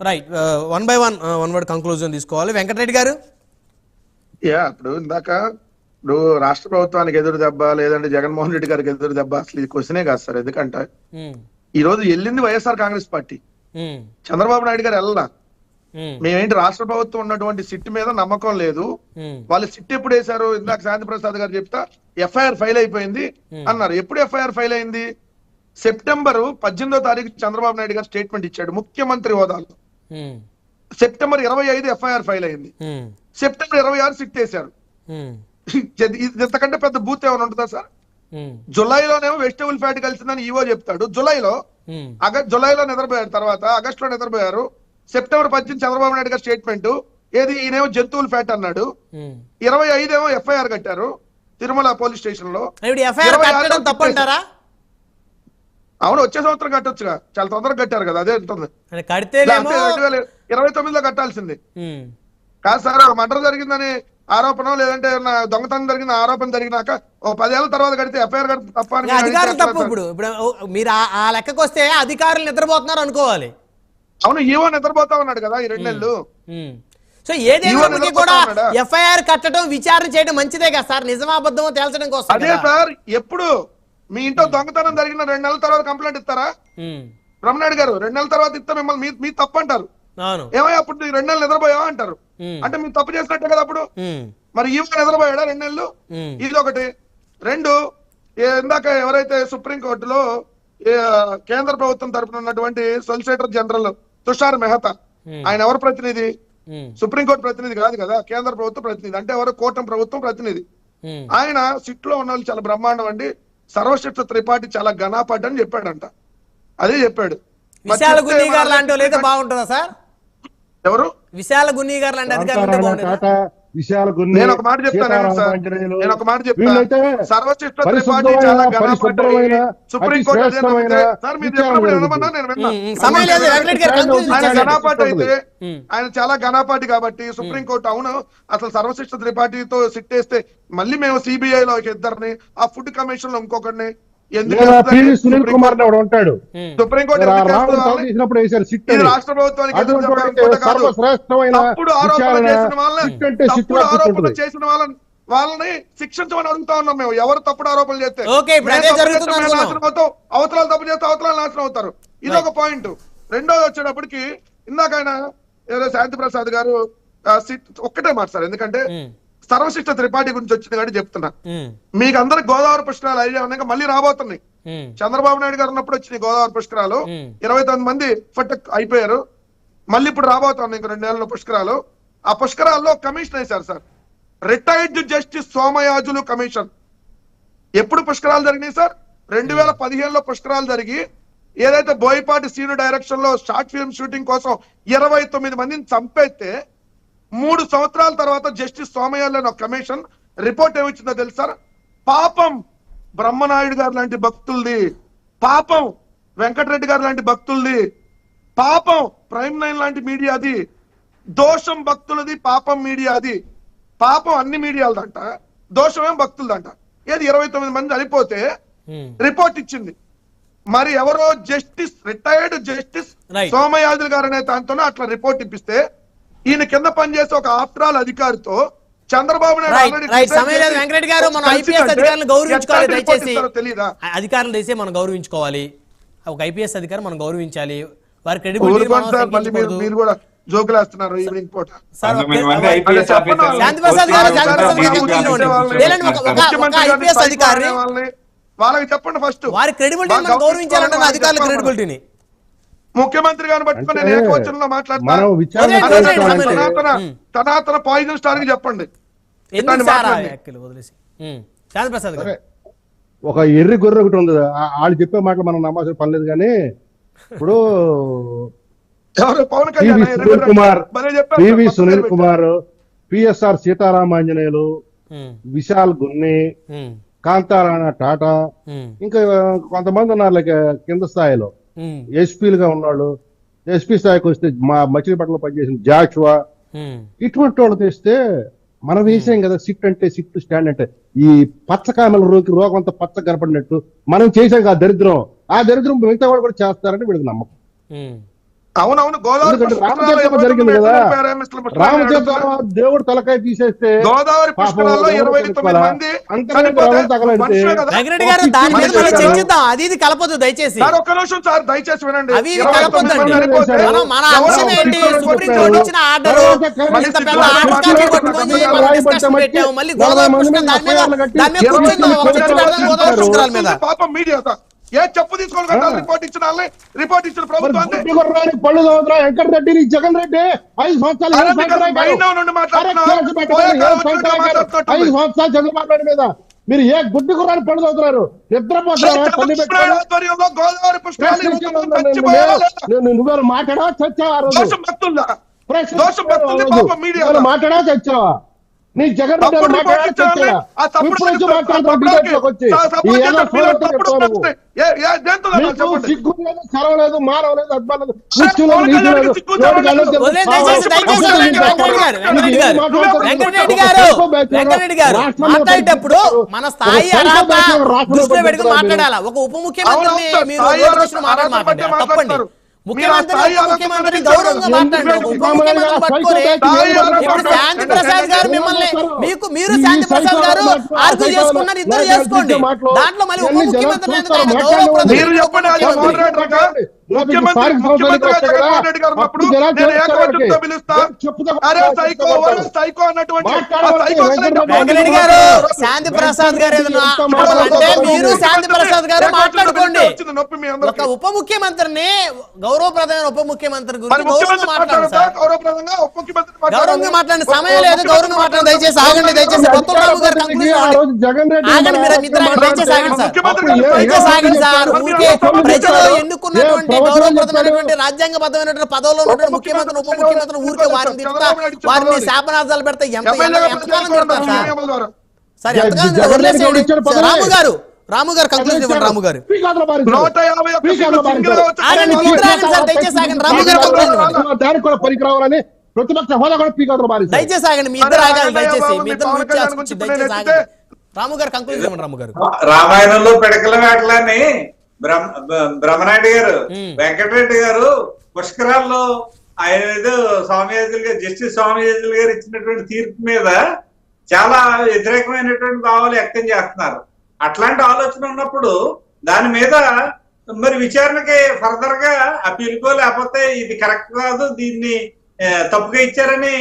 Right, one by one one word conclusion తీసుకోవాలి. వెంకటరెడ్డి గారు. ఇప్పుడు ఇందాక రాష్ట్ర ప్రభుత్వానికి ఎదురు దెబ్బ లేదంటే జగన్మోహన్ రెడ్డి గారికి ఎదురు దెబ్బ అసలు ఇది క్వశ్చనే కాదు సార్. ఎందుకంటే ఈ రోజు వెళ్ళింది వైఎస్ఆర్ కాంగ్రెస్ పార్టీ, చంద్రబాబు నాయుడు గారు వెళ్ళలా. మేమేంటి రాష్ట్ర ప్రభుత్వం ఉన్నటువంటి సిట్ మీద నమ్మకం లేదు, వాళ్ళు సిట్ ఎప్పుడు వేశారు ఇందాక శాంతి ప్రసాద్ గారు చెప్తా ఎఫ్ఐఆర్ ఫైల్ అయిపోయింది అన్నారు. ఎప్పుడు ఎఫ్ఐఆర్ ఫైల్ అయింది? సెప్టెంబర్ 18వ తారీఖు చంద్రబాబు నాయుడు గారు స్టేట్మెంట్ ఇచ్చాడు ముఖ్యమంత్రి హోదాలో. సెప్టెంబర్ 25 ఎఫ్ఐఆర్ ఫైల్ అయింది, సెప్టెంబర్ 26 సిట్ వేశారు. ఇంతకంటే పెద్ద బూత్ ఏమైనా ఉంటుందా సార్? జులైలోనేమో వెజిటబుల్ ఫ్యాట్ కలిసిందని ఈవో చెప్తాడు, జులైలో నిద్రపోయారు, తర్వాత ఆగస్ట్ లో నిద్రపోయారు. సెప్టెంబర్ 18 చంద్రబాబు నాయుడు గారు స్టేట్మెంట్ ఏది, ఈయనేమో జంతువుల ఫ్యాట్ అన్నాడు. 25 ఏమో ఎఫ్ఐఆర్ కట్టారు తిరుమల పోలీస్ స్టేషన్ లో. అవును, వచ్చే సంవత్సరం కట్టొచ్చుగా, చాలా తొందరగా కట్టారు కదా, అదే ఉంటుంది. 2029లో కట్టాల్సింది కాదు సార్. ఒక మర్డర్ జరిగిందని ఆరోపణ లేదంటే దొంగతనం జరిగిన ఆరోపణ జరిగినాక ఓ 10 ఏళ్ల తర్వాత కడితే ఎఫ్ఐఆర్ తప్ప అధికారులు తప్పు. ఇప్పుడు మీరు ఆ లెక్కకు వస్తే అధికారులు నిద్రపోతున్నారు అనుకోవాలి. అవును, ఈవో నిద్రపోతా ఉన్నాడు కదా ఈ 2 నెలలు. సో ఏదైనా కూడా ఎఫ్ఐఆర్ కట్టడం విచారణ చేయడం మంచిదే కదా సార్, నిజమాబద్ధమో తేల్చడం కోసం. అదే సార్, ఎప్పుడు మీ ఇంట్లో దొంగతనం జరిగిన 2 నెలల తర్వాత కంప్లైంట్ ఇస్తారా బ్రహ్మనాయుడు గారు? 2 నెలల తర్వాత ఇస్తే మిమ్మల్ని మీ తప్పు అంటారు. ఏమయ్యా అప్పుడు 2 నెలలు నిద్రపోయావా అంటారు. అంటే మీరు తప్పు చేసినట్టే కదా అప్పుడు. మరి ఈవో నిద్రపోయాడా 2 నెలలు? ఇది ఒకటి. 2, ఇందాక ఎవరైతే సుప్రీంకోర్టులో కేంద్ర ప్రభుత్వం తరపున ఉన్నటువంటి సొలిసిటర్ జనరల్ తుషార్ మెహతా, ఆయన ఎవరు ప్రతినిధి? సుప్రీంకోర్టు ప్రతినిధి కాదు కదా, కేంద్ర ప్రభుత్వం ప్రతినిధి. అంటే ఎవరు? కూటమి ప్రభుత్వం ప్రతినిధి. ఆయన సిట్ లో ఉన్న వాళ్ళు చాలా బ్రహ్మాండం అండి, సర్వశిక్ష త్రిపాఠి చాలా ఘనాపాటి అని చెప్పాడంట. అదే చెప్పాడు. విశాల గున్ని గారు లాంటి వాళ్ళు అయితే బాగుంటుందా సార్? ఎవరు? విశాల గున్ని గారు లాంటి అధికారులు ఉంటే బాగుంటుందా? నేను ఒక మాట చెప్తాను సర్వశిష్ట త్రిపాఠి చాలా ఘనాపాటి. సుప్రీంకోర్టు ఆయన ఘనాపాటి అయితే ఆయన చాలా ఘనాపాటి కాబట్టి సుప్రీంకోర్టు అవును అసలు సర్వశిష్ట త్రిపాఠితో సిట్ వేస్తే మళ్ళీ మేము సిబిఐ లో ఇద్దరిని, ఆ ఫుడ్ కమిషన్ లో ఇంకొకరిని, సునీల్ కుమార్ ఉంటాడు. సుప్రీంకోర్టు రాష్ట్ర ప్రభుత్వానికి తప్పుడు ఆరోపణ చేసిన వాళ్ళని శిక్షించమని అడుగుతా ఉన్నాం మేము. ఎవరు తప్పుడు ఆరోపణలు చేస్తే నాశనం అవుతావు, అవతరాలు తప్పు చేస్తే అవతరాలు నాశనం అవుతారు. ఇది ఒక పాయింట్. రెండోది వచ్చేటప్పటికి ఇందాక ఆయన శాంతి ప్రసాద్ గారు ఒక్కటే మాట సార్, ఎందుకంటే సర్వశిష్ట త్రిపాఠి గురించి వచ్చింది కాబట్టి చెప్తున్నా. మీకు అందరికి గోదావరి పుష్కరాలు ఐడియా ఉన్నాక మళ్ళీ రాబోతున్నాయి. చంద్రబాబు నాయుడు గారు ఉన్నప్పుడు వచ్చినాయి గోదావరి పుష్కరాలు, 29 మంది అయిపోయారు. మళ్ళీ ఇప్పుడు రాబోతున్నాయి ఇంక 2 నెలల పుష్కరాలు. ఆ పుష్కరాల్లో కమిషన్ వేశారు sir, retired justice Somayajulu commission. ఎప్పుడు పుష్కరాలు జరిగినాయి సార్? 2015లో పుష్కరాలు జరిగి ఏదైతే బోయపాటి సీను డైరెక్షన్ లో షార్ట్ ఫిల్మ్ షూటింగ్ కోసం 29 మందిని చంపేస్తే 3 సంవత్సరాల తర్వాత జస్టిస్ సోమయాజులు ఒక కమిషన్ రిపోర్ట్ ఏమిచ్చిందో తెలుసా? పాపం బ్రహ్మనాయుడు గారు లాంటి భక్తులది, పాపం వెంకటరెడ్డి గారు లాంటి భక్తులది, పాపం ప్రైమ్ 9 లాంటి మీడియాది, దోషం భక్తులది, పాపం మీడియాది. పాపం అన్ని మీడియాలదంట, దోషమేం భక్తులదంట. ఏది 29 మంది చనిపోతే రిపోర్ట్ ఇచ్చింది. మరి ఎవరో జస్టిస్ రిటైర్డ్ జస్టిస్ సోమయాజులు గారు అనే దాంతోనే అట్లా రిపోర్ట్ ఇప్పిస్తే ఈయన కింద పనిచేసే ఒక ఆఫ్టర్ ఆల్ అధికారితో చంద్రబాబు నాయుడు అధికారులు చేసే మనం గౌరవించుకోవాలి. ఒక ఐపీఎస్ అధికారి మనం గౌరవించాలి, వారి క్రెడిబిలిటీ. మీరు కూడా జోకులేస్తున్నారు ఈవినింగ్ పూట. వాళ్ళకి చెప్పండి ఫస్ట్, వారి క్రెడిబిలిటీ మనం గౌరవించాలంటే అధికారుల క్రెడిబిలిటీని. ముఖ్యమంత్రి గారిని పట్టుకుని నేను ఏకవచనంలో మాట్లాడతాను. తనాతన పాయిజన్ స్టార్ కి చెప్పండి. ఒక ఎర్రి గొర్రె ఒకటి ఉంది, వాళ్ళు చెప్పే మాటలు మనం నమ్మాల్సిన పని లేదు. కానీ ఇప్పుడు పవన్ కళ్యాణ్, సునీల్ కుమార్, పిఎస్ఆర్ సీతారామాంజనేయులు, విశాల్ గున్ని, కాంతారాణ టాటా, ఇంకా కొంతమంది ఉన్నారు కింద స్థాయిలో ఎస్పీలుగా ఉన్నాడు. ఎస్పీ స్థాయికి వస్తే మా మచిలీపట్నంలో పనిచేసిన జాషువా, ఇటువంటి వాళ్ళు తెస్తే మనం వేసాం కదా సిట్ అంటే సిట్ స్టాండ్ అంటే. ఈ పచ్చకామల రోగం అంతా పచ్చ కనపడినట్టు మనం చేసాం కదా దరిద్రం. ఆ దరిద్రం మిగతా వాళ్ళు కూడా చేస్తారని వీడికి నమ్మకం. అవునవును ఎందుకంటే రామతీర్థంలో జరిగింది కదా, రామతీర్థంలో దేవుడు తలకాయ తీసేస్తే గోదావరి పుష్కరాల్లో 29 మంది వెంకరెడ్డి గారు దాని మీద మనం చర్చిద్దాం, అది ఇది కలపొద్దు దయచేసి. ఒక్క నిమిషం సార్, దయచేసి వినండి. అవి ఇవి కలపొద్దండి. మన అంశం ఏంటి? సుప్రీంకోర్టు ఇచ్చిన ఆర్డర్, ఇంత పెద్ద ఆర్డర్ కాపీ పట్టుకొని మనం డిస్కషన్ పెట్టాము. మళ్ళీ గోదావరి పుష్కరాలు దాని మీద కూర్చుందాం, ఒక చర్చ పెడదాం గోదావరి పుష్కరాల మీద. పాపం మీడియా ఏ చెప్పు తీసుకోవాలి, రిపోర్ట్ ఇచ్చిన వాళ్ళని, రిపోర్ట్ ఇచ్చిన ప్రభుత్వాన్ని పళ్ళు వెంకటరెడ్డి, జగన్ రెడ్డి 5 సంవత్సరాలు 5 సంవత్సరాలు చంద్రబాబు నాయుడు మీద మీరు ఏ గుడ్డి గుర్రాన్ని పళ్ళు చదువుతున్నారు? నిద్రపోతున్నారు. నువ్వు మాట్లాడా చచ్చావా? మాట్లాడా చచ్చావా? నీ జగన్ రెడ్డి సిగ్గు లేదు, సరం లేదు, మానవ లేదు, అద్భుతం మాట్లాడేటప్పుడు మన స్థాయి దృష్టిలో పెట్టుకుని మాట్లాడాలా. ఒక ఉప ముఖ్యమంత్రిని మీరు తప్పండి. ముఖ్యమంత్రి గౌరవంగా మాట్లాడండి. ఉప ముఖ్యమంత్రి పట్టుకొని ఇప్పుడు శాంతి ప్రసాద్ గారు మిమ్మల్ని మీరు శాంతి ప్రసాద్ గారు ఆర్గ్యూ చేసుకున్నారు, ఇద్దరు చేసుకోండి. దాంట్లో మళ్ళీ ఉప ముఖ్యమంత్రి వెంకరెడ్డి గారు, శాంతి ప్రసాద్ గారు ఏదైనా అంటే మీరు శాంతి ప్రసాద్ గారు మాట్లాడుకోండి. ఒక ఉప ముఖ్యమంత్రిని, గౌరవప్రదమైన ఉప ముఖ్యమంత్రి గురించి గౌరవంగా మాట్లాడండి సార్. గౌరవంగా మాట్లాడండి, సమయం లేదు. గౌరవంగా మాట్లాడండి. దయచేసి ఆగండి. దయచేసి రాము గారు ఆగండి. మీరు దయచేసి ఆగండి సార్. దయచేసి ఆగండి సార్. ఊరికే ప్రజలు ఎన్నుకున్నటువంటి గౌరవప్రదమైనటువంటి రాజ్యాంగబద్ధమైనటువంటి పదవుల్లో ఉన్నటువంటి ముఖ్యమంత్రి, ఉప ముఖ్యమంత్రి ఊరికే వారిని తిప్పుతా, వారిని శాపనార్థాలు పెడతా ఎంతకాలం తిడతారు సార్? ఎంతకాలం వదిలేసేయండి. రాము గారు కంక్లూజన్ ఇవ్వండి. రాము గారు దానికి కూడా పనికి రావాలని ప్రతిపక్ష హోదా కూడా పీకాదులు మారి. దయచేసి ఆగండి, మీ ఇద్దరు ఆగాలి. దయచేసి మీ ఇద్దరు దయచేసి ఆగండి. రాము గారు కంక్లూజన్ ఇవ్వండి. రాము గారు రామాయణంలో పిడకల వేటలని బ్రహ్మనాయుడు గారు, వెంకటరెడ్డి గారు పుష్కరాల్లో ఆయన ఏదో స్వామియాజులు గారు, జస్టిస్ స్వామియాజులు గారు ఇచ్చినటువంటి తీర్పు మీద చాలా వ్యతిరేకమైనటువంటి భావాలు వ్యక్తం చేస్తున్నారు. అట్లాంటి ఆలోచన ఉన్నప్పుడు దాని మీద మరి విచారణకి ఫర్దర్ గా అప్పీల్కో లేకపోతే ఇది కరెక్ట్ కాదు, దీన్ని తప్పుగా ఇచ్చారని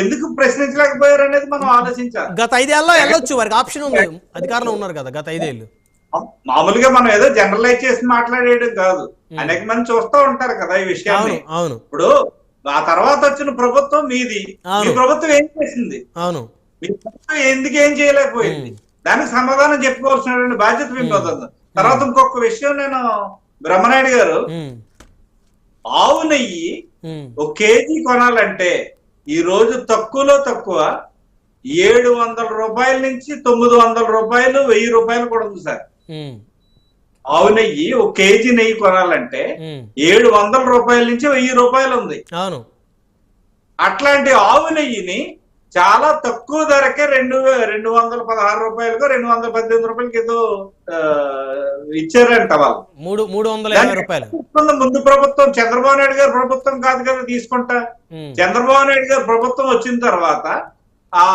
ఎందుకు ప్రశ్నించలేకపోయారు అనేది మనం ఆలోచించాలి. గత 5 ఏళ్ళలో వెళ్ళొచ్చు, వారికి ఆప్షన్ ఉంది, అధికారంలో ఉన్నారు కదా గత 5 ఏళ్ళు. మామూలుగా మనం ఏదో జనరలైజ్ చేసి మాట్లాడేయడం కాదు, అనేక మంది చూస్తూ ఉంటారు కదా ఈ విషయాన్ని. అవును. ఇప్పుడు ఆ తర్వాత వచ్చిన ప్రభుత్వం మీది, మీ ప్రభుత్వం ఏం చేసింది, అవును, మీ ప్రభుత్వం ఎందుకు ఏం చేయలేకపోయింది, దానికి సమాధానం చెప్పుకోవాల్సినటువంటి బాధ్యత మీ పడుతుంది. తర్వాత ఇంకొక విషయం, నేను బ్రహ్మనాయుడు గారు, ఆవు నెయ్యి 1 కేజీ కొనాలంటే ఈ రోజు తక్కువలో తక్కువ 700 రూపాయల నుంచి 900 రూపాయలు, 1000 రూపాయలు కూడా ఉంది సార్. ఆవు నెయ్యి 1 కేజీ నెయ్యి కొనాలంటే 700 రూపాయల నుంచి 1000 రూపాయలు ఉంది. అవును. అట్లాంటి ఆవు నెయ్యిని చాలా తక్కువ ధరకే 216 రూపాయలకు 218 రూపాయలకి ఏదో ఇచ్చారంట వాళ్ళు. 350 రూపాయలు. ముందు ప్రభుత్వం చంద్రబాబు నాయుడు గారి ప్రభుత్వం కాదు కదా తీసుకుంటా. చంద్రబాబు నాయుడు గారి ప్రభుత్వం వచ్చిన తర్వాత, ఆ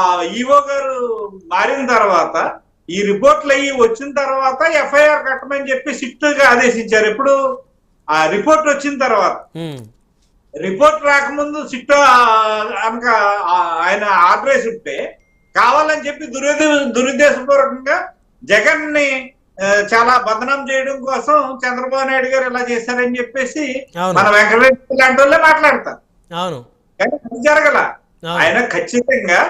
ఈవో గారు మారిన తర్వాత, ఈ రిపోర్ట్లు అయ్యి వచ్చిన తర్వాత ఎఫ్ఐఆర్ కట్టమని చెప్పి సిట్ గా ఆదేశించారు. ఇప్పుడు ఆ రిపోర్ట్ వచ్చిన తర్వాత, రిపోర్ట్ రాకముందు సిట్ కనుక ఆయన ఆర్డర్ వేసి ఉంటే కావాలని చెప్పి దురుద్దేశపూర్వకంగా జగన్ ని చాలా బదనాం చేయడం కోసం చంద్రబాబు నాయుడు గారు ఇలా చేశారని చెప్పేసి మన వెంకటరెడ్డి లాంటి వాళ్ళే మాట్లాడతారు. కానీ జరగల. ఆయన ఖచ్చితంగా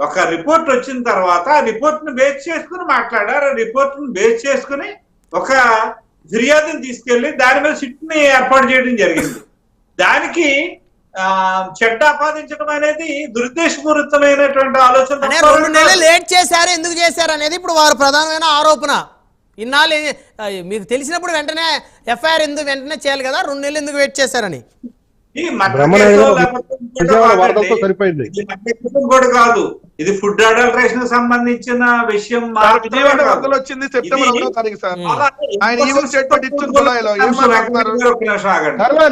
ఒక రిపోర్ట్ వచ్చిన తర్వాత ఆ రిపోర్ట్ ను బేస్ చేసుకుని మాట్లాడారు. ఆ రిపోర్ట్ ను బేస్ చేసుకుని ఒక ఫిర్యాదుని తీసుకెళ్లి దాని మీద సిట్ ని ఏర్పాటు చేయడం జరిగింది. దానికి చెడ్డ ఆపాదించడం అనేది దురుద్దేశపూరితమైనటువంటి ఆలోచన. 2 నెలలు లేట్ చేశారు, ఎందుకు చేశారు అనేది ఇప్పుడు వారు ప్రధానమైన ఆరోపణ. ఇన్నాళ్ళు మీకు తెలిసినప్పుడు వెంటనే ఎఫ్ఐఆర్ ఎందుకు వెంటనే చేయాలి కదా, 2 నెలలు ఎందుకు వెయిట్ చేశారని. ఈ మద్య బ్రహ్మనాయుడు కేసులో గారు లేకపోతే ఇంకోటో విజయవాడ కాదండి. వరదలతో సరిపోయింది. ఇది మద్య కేసు కూడా కాదు, ఇది ఫుడ్ అడల్ట్రేషన్ సంబంధించిన విషయం మాత్రమే విజయవాడ కాదు. వరదలు వచ్చింది సెప్టెంబర్ ఇది 1వ తారీఖు సార్. అలాగే ఆయన ఇంకో ఈవెన్ స్టేట్మెంట్ ఇచ్చిన జులైలో ఏం మాట్లాడుతున్నారు? ఒక నిమిషం ఆగండి. సర్లే,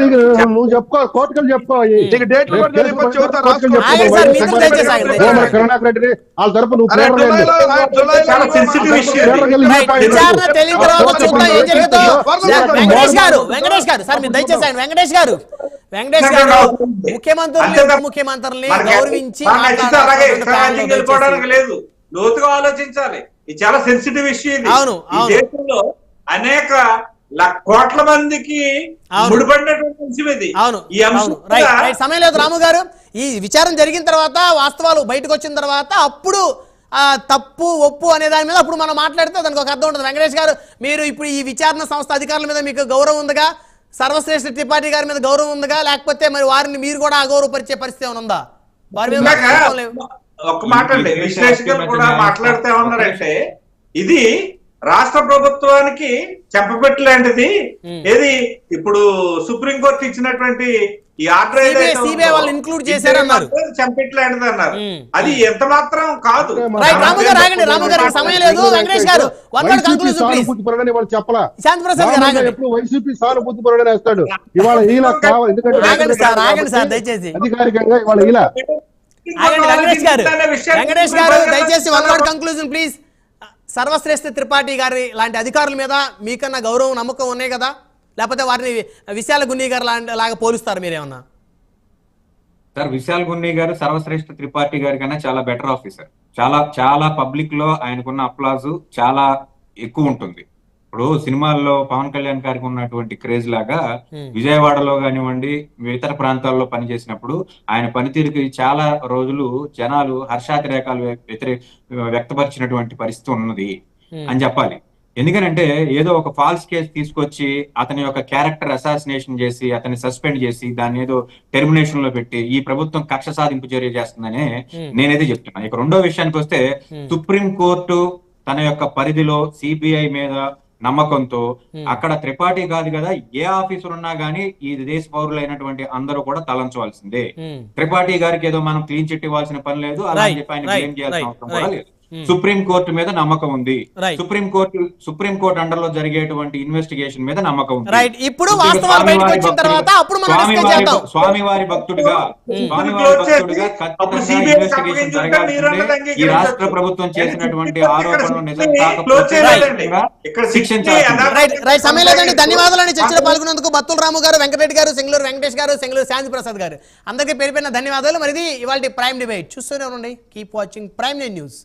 నువ్వు చెప్పుకో, కోర్టుకు చెప్పుకో. నీకు డేట్లు కూడా తెలియకపోతే చెబుతా, రాసుకో. ఆగండి సార్, మీకు దయచేసి ఆగండి, దయచేసి. కరుణాకర్ రెడ్డి వాళ్ళ తరపు నువ్వు అరే, ప్రేరణ వెళ్ళి. జులైలో చాలా sensitive issue. రైట్, విచారణ తెలియని తర్వాత చూద్దాం ఏం జరుగుతుందో. వెంకటేష్ గారు సార్, మీరు దయచేసి ఆయన వెంకటేష్ గారు ముఖ్యమంత్రులు ఉప ముఖ్యమంత్రుల్ని గౌరవించి వెళ్ళిపోవడానికి లేదు, లోతుగా ఆలోచించాలి. ఇది చాలా సెన్సిటివ్ ఇష్యూ. ఇది అవును, ఈ అవును. దేశంలో అనేక కోట్ల మందికి ముడిపడినటువంటి అంశం ఇది. అవును, ఈ అంశం రైట్. సమయం లేదు రాము గారు. ఈ విచారణ జరిగిన తర్వాత వాస్తవాలు బయటకు వచ్చిన తర్వాత అప్పుడు తప్పు ఒప్పు అనే దాని మీద అప్పుడు మనం మాట్లాడితే దానికి ఒక అర్థం ఉంటుంది. వెంకటేష్ గారు, మీరు ఇప్పుడు ఈ విచారణ సంస్థ అధికారుల మీద మీకు గౌరవం ఉందిగా, సర్వశ్రేష్ఠ త్రిపాఠి గారి మీద గౌరవం ఉందిగా, లేకపోతే మరి వారిని మీరు కూడా అగౌరవపరిచే పరిస్థితి ఏమైనా ఉందా? వారి మీద ఒక్క మాట అండి, విశ్లేషకులు కూడా మాట్లాడితే ఉన్నారంటే ఇది రాష్ట్ర ప్రభుత్వానికి చెంపపెట్టు లాంటిది. ఏది ఇప్పుడు సుప్రీంకోర్టు ఇచ్చినటువంటి ఈ ఆర్డర్ CBI వాళ్ళు ఇంక్లూడ్ చేశారన్నారు, చెంపెట్టు లాంటిది అన్నారు. అది ఎంత మాత్రం కాదు. రాము గారు ఆగండి, రాము గారు సమయం లేదు. వెంకటేష్ గారు సానుభూతి పరుడని వాళ్ళు చెప్పలా. శాంతి ప్రసాద్ గారు ఆగండి. ఎప్పుడు వైసీపీ సానుభూతి పరుడని వేస్తాడు. ఇవాళ ఈలా కావాలి, ఎందుకంటే ఆగండి సార్ దయచేసి. అధికారికంగా ఇవాళ ఈలా ఆగండి వెంకటేష్ గారు దయచేసి one word conclusion please. Sarvashreshtha Tripathi గారి లాంటి అధికారుల మీద మీకన్నా గౌరవం నమ్మకం ఉన్నాయి కదా, లేకపోతే వారిని విశాల గున్ని గారు లాగా పోలుస్తారు మీరేమన్నా? సార్, విశాల్ గున్ని గారు సర్వశ్రేష్ఠ త్రిపాఠి గారి కన్నా చాలా బెటర్ ఆఫీసర్. చాలా పబ్లిక్ లో ఆయనకున్న అప్లాజు చాలా ఎక్కువ ఉంటుంది. ఇప్పుడు సినిమాల్లో పవన్ కళ్యాణ్ గారికి ఉన్నటువంటి క్రేజ్ లాగా విజయవాడలో కానివ్వండి, ఇతర ప్రాంతాల్లో పనిచేసినప్పుడు ఆయన పనితీరుకి చాలా రోజులు జనాలు హర్షాతిరేకాలు వ్యక్తపరిచినటువంటి పరిస్థితి ఉన్నది అని చెప్పాలి. ఎందుకనంటే ఏదో ఒక ఫాల్స్ కేసు తీసుకొచ్చి అతని యొక్క క్యారెక్టర్ అసాసినేషన్ చేసి అతన్ని సస్పెండ్ చేసి దాన్ని ఏదో టెర్మినేషన్ లో పెట్టి ఈ ప్రభుత్వం కక్ష సాధింపు చర్య చేస్తుందనే నేనైతే చెప్తున్నా. ఇక రెండో విషయానికి వస్తే, సుప్రీం కోర్టు తన యొక్క పరిధిలో సిబిఐ మీద నమ్మకంతో అక్కడ త్రిపాఠి కాదు కదా, ఏ ఆఫీసర్ ఉన్నా గానీ ఈ దేశ పౌరులైనటువంటి అందరూ కూడా తలంచవలసిందే. త్రిపాఠి గారికి ఏదో మనం క్లీన్ చిట్ ఇవ్వాల్సిన పని లేదు, అలా చెప్పి ఆయన బ్లేమ్ చేయాల్సిన అవసరం కూడా లేదు. సుప్రీం కోర్టు మీద నమ్మకం ఉంది. సుప్రీం కోర్టు అండర్ లో జరిగేటువంటి ఇన్వెస్టిగేషన్ మీద నమ్మకం ఉంది. స్వామివారి భక్తుడిగా ఖచ్చితంగా ఇన్వెస్టిగేషన్ జరగాల్సిందే. ఈ రాష్ట్ర ప్రభుత్వం చేసినటువంటి ఆరోపణలు నిజం కాకపోతే శిక్షించాలి. సమయం లేదండి, ధన్యవాదాలు. చర్చలో పాల్గొన్నందుకు బత్తుల రాము గారు, వెంకటరెడ్డి గారు, సెంగులూరు వెంకటేష్ గారు, సెంగులూరు శాంతి ప్రసాద్ గారు, అందరికీ పేరు ధన్యవాదాలు. మరి ఇది ఇవాళ ప్రైమ్ డిబేట్. చూస్తూనే ఉండండి, కీప్ వాచింగ్ ప్రైమ్ న్యూస్.